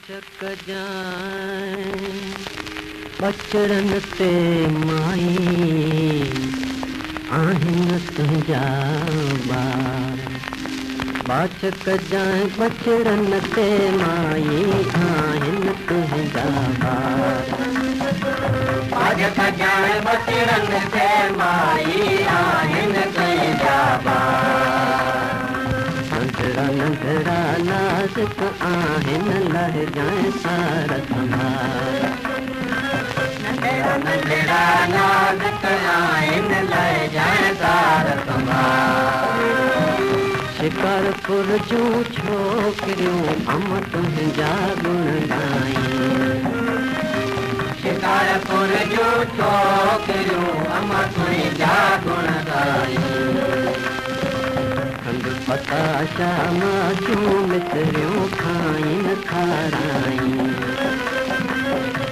चक जाए बचड़न ते माई आहिन तुंहिंजा ॿार। बाचक जाए बचड़न ते माई आहिन तुंहिंजा ॿार। बाचक जाए बचड़न ते माई आहिन तुंहिंजा ॿार। नंढड़ा नंढड़ा नाज़ुक आहिन लह जाए सार संभार। नंढड़ा नंढड़ा नाज़ुक आहिन लह जाए सार संभार। शिकारपुर जूं छोकिरियूं अम तुंहिंजा गुण गाइन। शिकारपुर जूं छोकिरियूं अम तुंहिंजा गुण गाइन। खंड पताशा माजूं मिसरियूं खाइन खाराइन।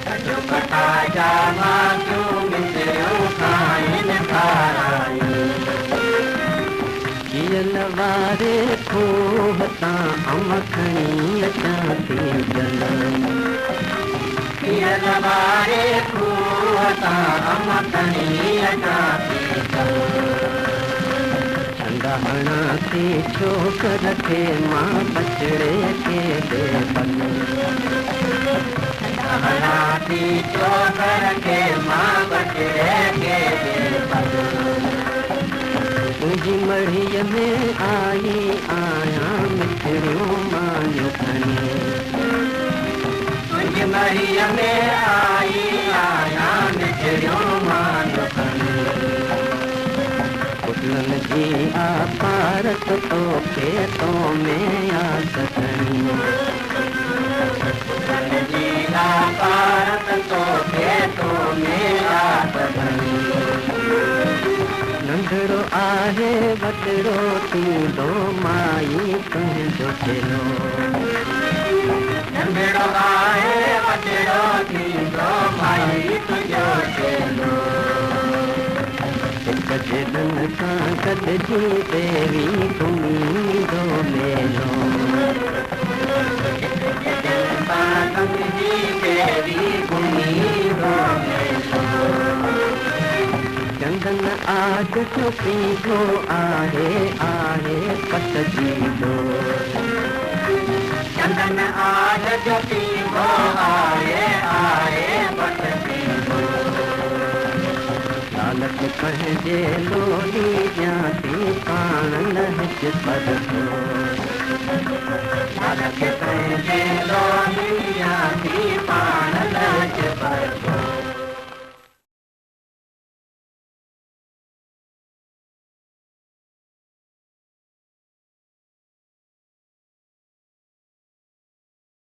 खंड पताशा माजूं मिसरियूं खाइन खाराइन। कियल वारे खूह तां अम खणी अचां थी जलन। कियल वारे खूह तां अम खणी अचां थी जलन। हणा थी छोकर खे मां बचड़े खे दे पल। हणा थी छोकर खे मां बचड़े खे दे पल। तुंहिंजी मढ़ीअ में आई आहियां मिठड़ियूं मानियूं खणी। तुंहिंजी मढ़ीअ में आई आहियां मिठड़ियूं मानियूं खणी। पुतलन जी आपारत तोखे तो में आस खणी। पुतलन जी आपारत तोखे तो में आस खणी। नंढड़ो आहे वॾड़ो थींदो माई तुंहिंजो चेलो। नंढड़ो आहे वॾड़ो थींदो माई तुंहिंजो चेलो। गजन सां गॾिजी देवी घुमींदो मेलो। गजन सां गॾिजी देवी घुमींदो मेलो। चंदन आग जो पीघो आहे आहे पटजी दो। चंदन आग जो पीघो आहे आहे पटजी दो। लालच पंहिंजे लोली ॾियां थी पाण लहज पर